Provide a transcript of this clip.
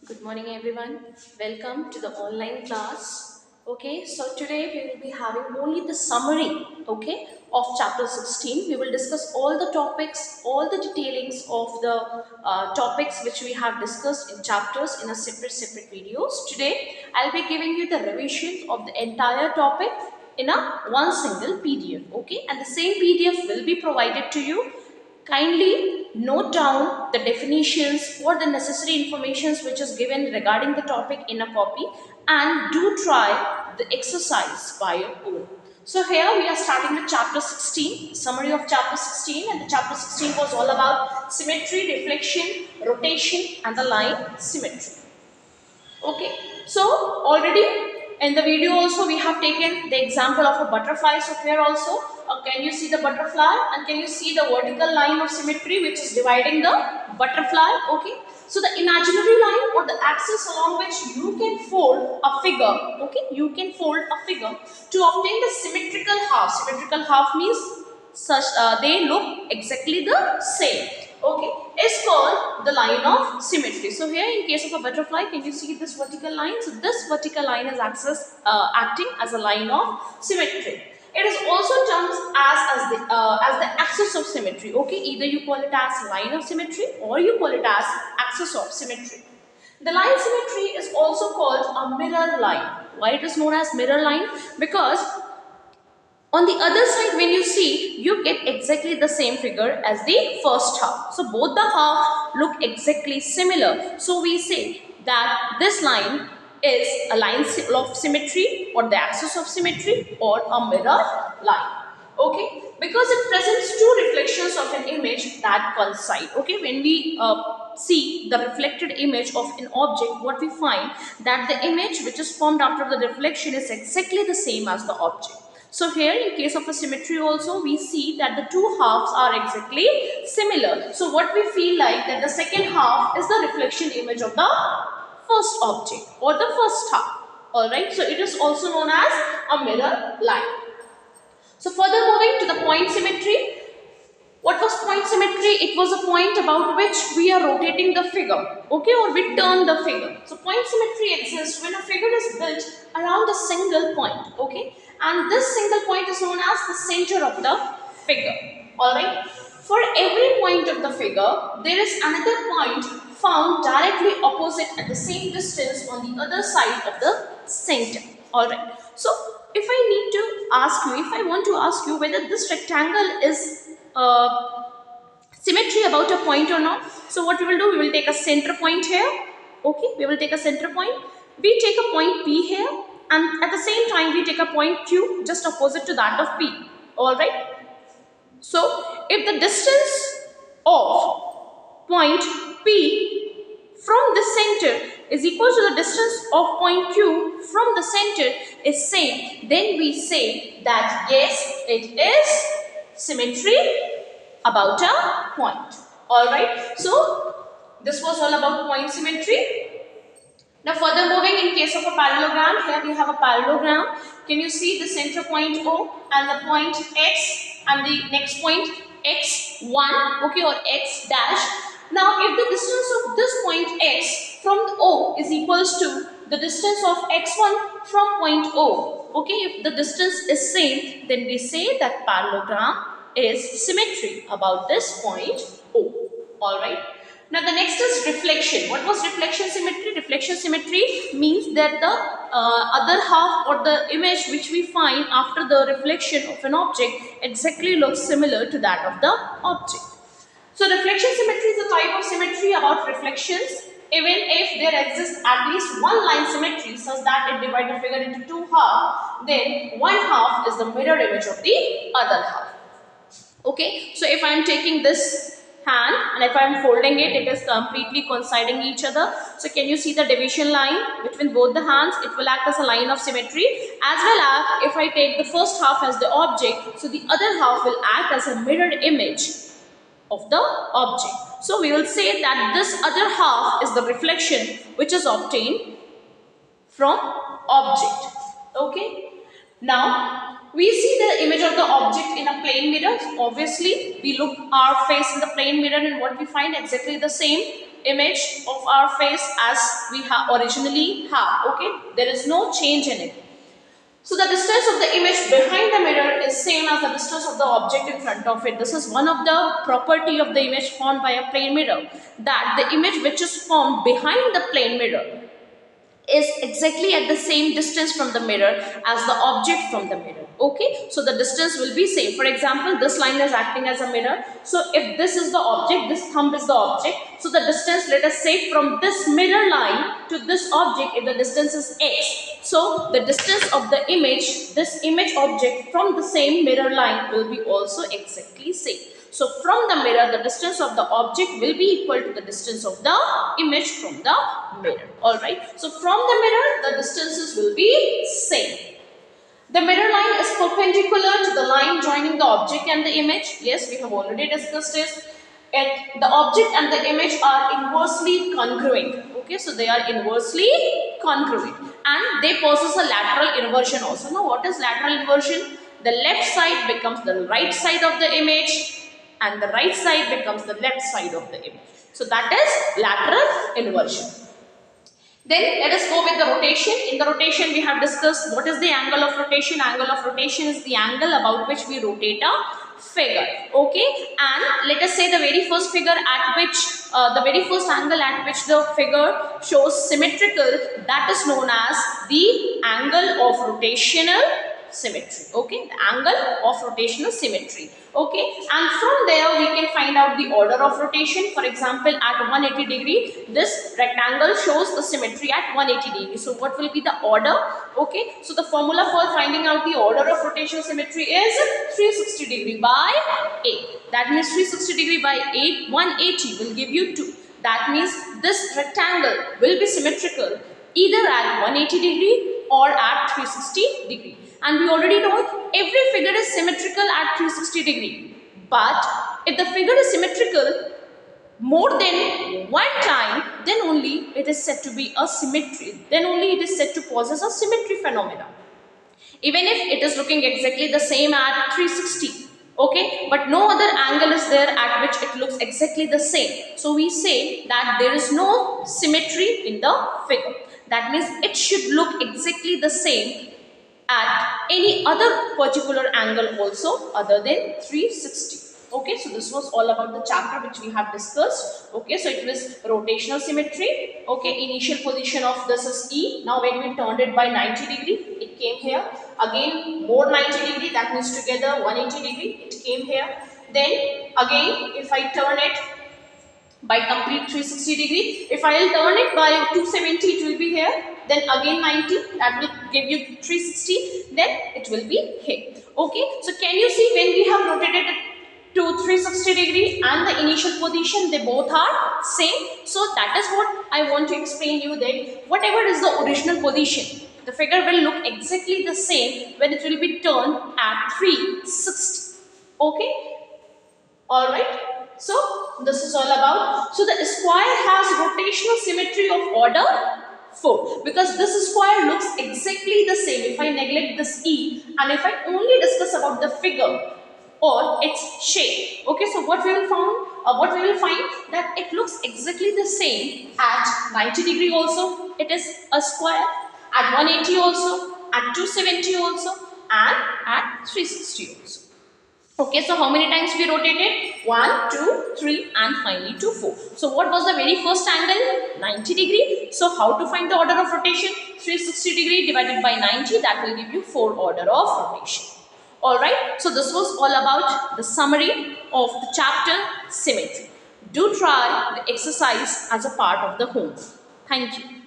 Good morning, everyone. Welcome to the online class. Okay, so today we will be having only the summary, okay, of chapter 16. We will discuss all the topics, all the detailings of the topics which we have discussed in chapters in a separate videos. Today, I'll be giving you the revision of the entire topic in a one single PDF, okay, and the same PDF will be provided to you. Kindly note down the definitions or the necessary informations which is given regarding the topic in a copy and do try the exercise by your own. So here we are starting with chapter 16, summary of chapter 16, and the chapter 16 was all about symmetry, reflection, rotation and the line symmetry. Okay, so already in the video also we have taken the example of a butterfly. So here also can you see the butterfly and can you see the vertical line of symmetry which is dividing the butterfly? Okay, so the imaginary line or the axis along which you can fold a figure, okay, you can fold a figure to obtain the symmetrical half. Symmetrical half means such they look exactly the same, okay, is called the line of symmetry. So here in case of a butterfly, can you see this vertical line? So this vertical line is acting as a line of symmetry. It is also termed as the axis of symmetry. Okay, either you call it as line of symmetry or you call it as axis of symmetry. The line symmetry is also called a mirror line. Why it is known as mirror line? Because on the other side, when you see, you get exactly the same figure as the first half. So both the halves look exactly similar. So we say that this line is a line of symmetry or the axis of symmetry or a mirror line. Okay, because it presents two reflections of an image that coincide. Okay, when we see the reflected image of an object, what we find that the image which is formed after the reflection is exactly the same as the object. So here in case of a symmetry also we see that the two halves are exactly similar. So what we feel like that the second half is the reflection image of the first object or the first half. Alright, so it is also known as a mirror line. So further moving to the point symmetry. What was point symmetry? It was a point about which we are rotating the figure, okay, or we turn the figure. So point symmetry exists when a figure is built around a single point, okay, and this single point is known as the center of the figure. Alright, for every point of the figure, there is another point found directly opposite at the same distance on the other side of the center. Alright, so if I need to ask you, if I want to ask you whether this rectangle is symmetry about a point or not. So what we will do, we will take a center point here. Okay, we will take a center point. We take a point P here and at the same time we take a point Q just opposite to that of P. Alright. So if the distance of point P from the center is equal to the distance of point Q from the center is same, then we say that yes, it is symmetry about a point. Alright, so this was all about point symmetry. Now further moving in case of a parallelogram, here we have a parallelogram. Can you see the center point O and the point X and the next point X1, okay, or X dash. Now if the distance of this point X from O is equals to the distance of X1 from point O, okay, if the distance is same, then we say that parallelogram is symmetry about this point O. Alright. Now the next is reflection. What was reflection symmetry? Reflection symmetry means that the other half or the image which we find after the reflection of an object exactly looks similar to that of the object. So reflection symmetry is a type of symmetry about reflections even if there exists at least one line symmetry such that it divides the figure into two halves, then one half is the mirror image of the other half. Okay, so if I am taking this hand and if I am folding it, it is completely coinciding each other. So can you see the division line between both the hands? It will act as a line of symmetry, as well as if I take the first half as the object, so the other half will act as a mirrored image of the object. So we will say that this other half is the reflection which is obtained from object. Okay. Now we see the image of the object in a plane mirror. Obviously we look our face in the plane mirror and what we find exactly the same. image of our face as we originally have. Okay, there is no change in it. So the distance of the image behind the mirror is same as the distance of the object in front of it. This is one of the property of the image formed by a plane mirror, that the image which is formed behind the plane mirror is exactly at the same distance from the mirror as the object from the mirror. Okay, so the distance will be same. For example, this line is acting as a mirror. So if this is the object, this thumb is the object. So the distance, let us say, from this mirror line to this object, if the distance is x, so the distance of the image, this image object from the same mirror line will be also exactly same. So from the mirror, the distance of the object will be equal to the distance of the image from the mirror. Alright. So from the mirror, the distances will be same. The mirror line is perpendicular to the line joining the object and the image. Yes, we have already discussed this. And the object and the image are inversely congruent. Okay, so they are inversely congruent. And they possess a lateral inversion also. Now, what is lateral inversion? The left side becomes the right side of the image and the right side becomes the left side of the image. So that is lateral inversion. Then let us go with the rotation. In the rotation we have discussed what is the angle of rotation. Angle of rotation is the angle about which we rotate a figure. Okay, and let us say the very first figure at which the very first angle at which the figure shows symmetrical, that is known as the angle of rotational symmetry. Okay, the angle of rotational symmetry. Okay, and from there we can find out the order of rotation. For example, at 180 degree, this rectangle shows the symmetry at 180 degree. So what will be the order? Okay, so the formula for finding out the order of rotational symmetry is 360 degree by 8. That means 360 degree by 8, 180 will give you 2. That means this rectangle will be symmetrical either at 180 degree or at 360 degree. And we already know every figure is symmetrical at 360 degree. But if the figure is symmetrical more than one time, then only it is said to be a symmetry. Then only it is said to possess a symmetry phenomena. Even if it is looking exactly the same at 360. Okay, but no other angle is there at which it looks exactly the same. So we say that there is no symmetry in the figure. That means it should look exactly the same at any other particular angle also other than 360. Okay, so this was all about the chapter which we have discussed. Okay, so it was rotational symmetry. Okay, initial position of this is E. Now when we turned it by 90 degree, it came here. Again more 90 degree, that means together 180 degree, it came here. Then again if I turn it by complete 360 degree, if I will turn it by 270, it will be here. Then again 90, that will give you 360, then it will be here. Okay, so can you see when we have rotated it to 360 degree and the initial position, they both are same. So that is what I want to explain you, that whatever is the original position, the figure will look exactly the same when it will be turned at 360. Okay, alright. So this is all about. So the square has rotational symmetry of order 4 because this square looks exactly the same. If I neglect this E and if I only discuss about the figure or its shape, okay, so what we will find that it looks exactly the same at 90 degree also. It is a square at 180 also, at 270 also, and at 360 also. Okay, so how many times we rotated? 1, 2, 3 and finally to 4. So what was the very first angle? 90 degree. So how to find the order of rotation? 360 degree divided by 90, that will give you 4 order of rotation. Alright, so this was all about the summary of the chapter symmetry. Do try the exercise as a part of the homework. Thank you.